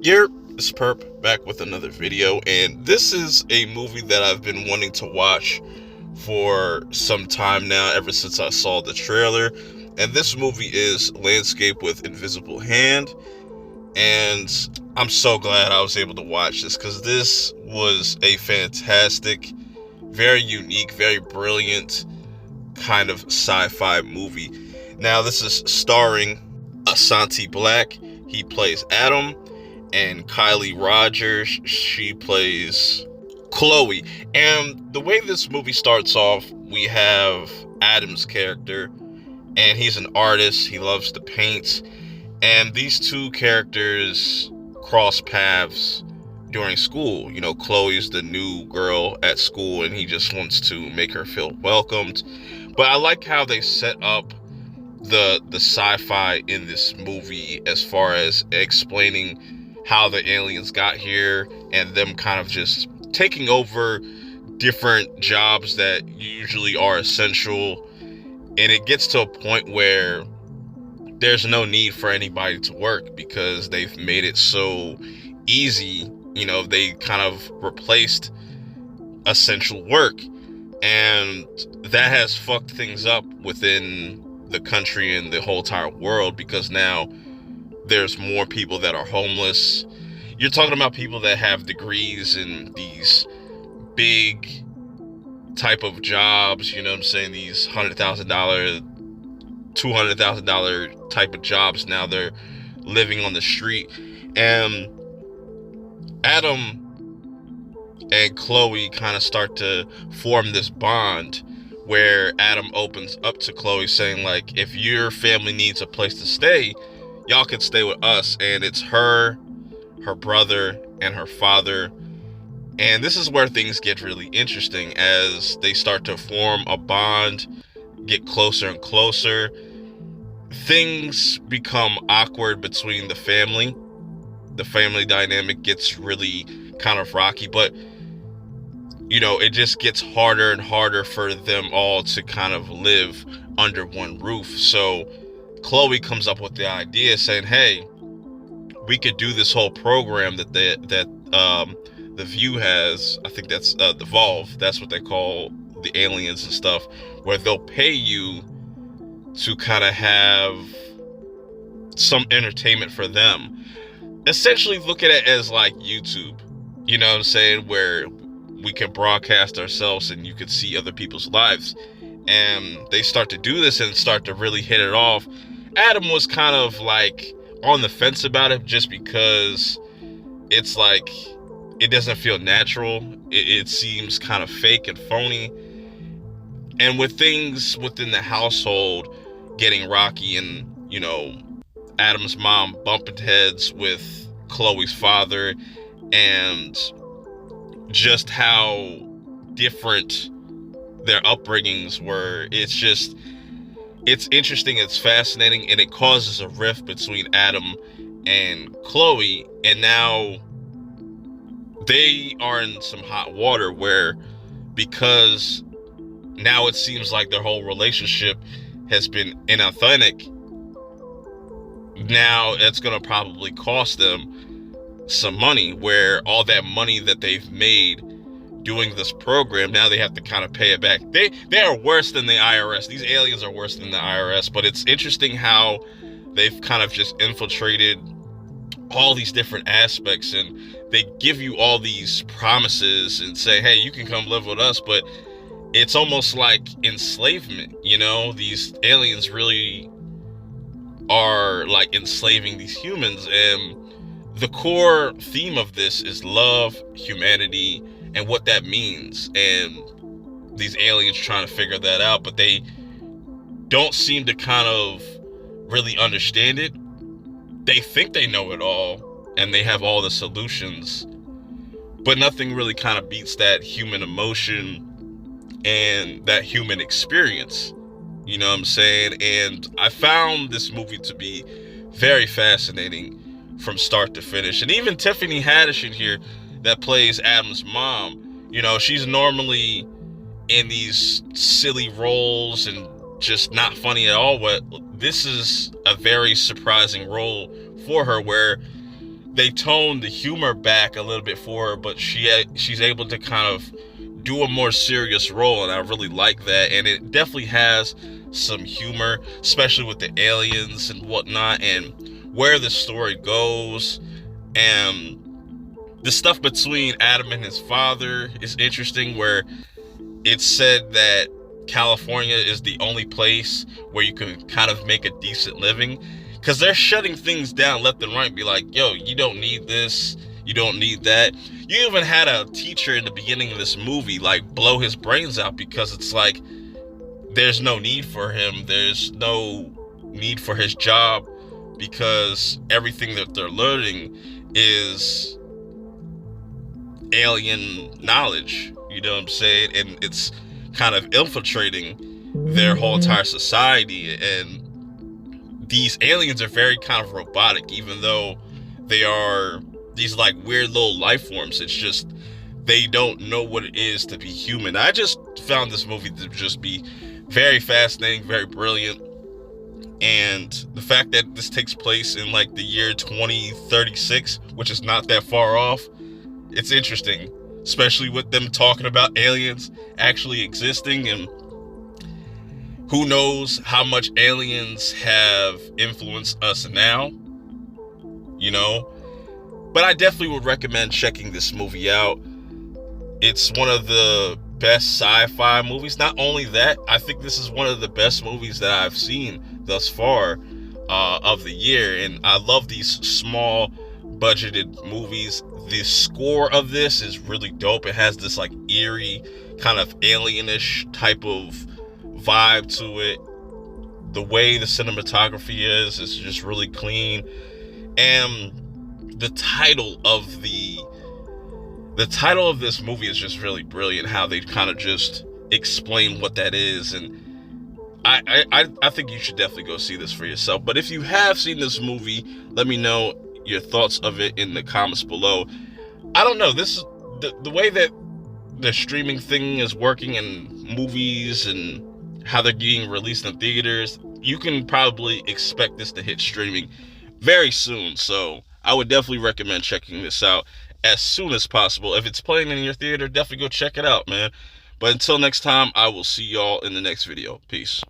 Here is Perp back with another video, and this is a movie that I've been wanting to watch for some time now, ever since I saw the trailer. And this movie is Landscape with Invisible Hand, and I'm so glad I was able to watch this because this was a fantastic, very unique, very brilliant kind of sci-fi movie. Now, this is starring Asante Black. He plays Adam, and Kylie Rogers, she plays Chloe. And the way this movie starts off, we have Adam's character, and he's an artist. He loves to paint. And these two characters cross paths during school. You know, Chloe's the new girl at school, and he just wants to make her feel welcomed. But I like how they set up the sci-fi in this movie as far as explaining how the aliens got here and them kind of just taking over different jobs that usually are essential. And it gets to a point where there's no need for anybody to work because they've made it so easy. You know, they kind of replaced essential work, and that has fucked things up within the country and the whole entire world, because now there's more people that are homeless. You're talking about people that have degrees in these big type of jobs, you know what I'm saying? These $100,000, $200,000 type of jobs. Now they're living on the street. And Adam and Chloe kind of start to form this bond where Adam opens up to Chloe saying, like, if your family needs a place to stay, y'all can stay with us. And it's her brother, and her father. And this is where things get really interesting as they start to form a bond, get closer and closer. Things become awkward between the family. The family dynamic gets really kind of rocky, but you know, it just gets harder and harder for them all to kind of live under one roof. So Chloe comes up with the idea saying, hey, we could do this whole program that the View has. I think that's the Volve. That's what they call the aliens and stuff, where they'll pay you to kind of have some entertainment for them. Essentially, look at it as like YouTube. You know what I'm saying? Where we can broadcast ourselves and you can see other people's lives. And they start to do this and start to really hit it off. Adam was kind of like on the fence about it just because it's like, it doesn't feel natural. It seems kind of fake and phony. And with things within the household getting rocky, and, you know, Adam's mom bumping heads with Chloe's father, and just how different their upbringings were. It's interesting, it's fascinating, and it causes a rift between Adam and Chloe. And now they are in some hot water where, because now it seems like their whole relationship has been inauthentic, now it's going to probably cost them some money, where all that money that they've made doing this program, now they have to kind of pay it back. They are worse than the IRS. These aliens are worse than the IRS. But it's interesting how they've kind of just infiltrated all these different aspects, and they give you all these promises and say, hey, you can come live with us, but it's almost like enslavement. You know, these aliens really are like enslaving these humans. And the core theme of this is love, humanity, and what that means. And these aliens trying to figure that out, but they don't seem to kind of really understand it. They think they know it all, and they have all the solutions, but nothing really kind of beats that human emotion and that human experience. You know what I'm saying? And I found this movie to be very fascinating from start to finish. And even Tiffany Haddish in here, that plays Adam's mom, you know, she's normally in these silly roles and just not funny at all. But this is a very surprising role for her, where they toned the humor back a little bit for her, but she's able to kind of do a more serious role, and I really like that. And it definitely has some humor, especially with the aliens and whatnot, and where the story goes. And the stuff between Adam and his father is interesting, where it's said that California is the only place where you can kind of make a decent living, because they're shutting things down left and right. Be like, yo, you don't need this, you don't need that. You even had a teacher in the beginning of this movie like blow his brains out, because it's like there's no need for him, there's no need for his job, because everything that they're learning is alien knowledge, you know what I'm saying? And it's kind of infiltrating their whole entire society. And these aliens are very kind of robotic, even though they are these like weird little life forms. It's just they don't know what it is to be human. I just found this movie to just be very fascinating, very brilliant. And the fact that this takes place in like the year 2036, which is not that far off, it's interesting, especially with them talking about aliens actually existing. And who knows how much aliens have influenced us now, you know? But I definitely would recommend checking this movie out. It's one of the best sci-fi movies. Not only that, I think this is one of the best movies that I've seen thus far of the year. And I love these small budgeted movies. The score of this is really dope. It has this like eerie kind of alienish type of vibe to it. The way the cinematography is just really clean. And the title of this movie is just really brilliant, how they kind of just explain what that is. And I think you should definitely go see this for yourself. But if you have seen this movie, let me know your thoughts of it in the comments below. I don't know, this is the way that the streaming thing is working, and movies and how they're being released in theaters, you can probably expect this to hit streaming very soon. So I would definitely recommend checking this out as soon as possible. If it's playing in your theater, definitely go check it out, man. But until next time, I will see y'all in the next video. Peace.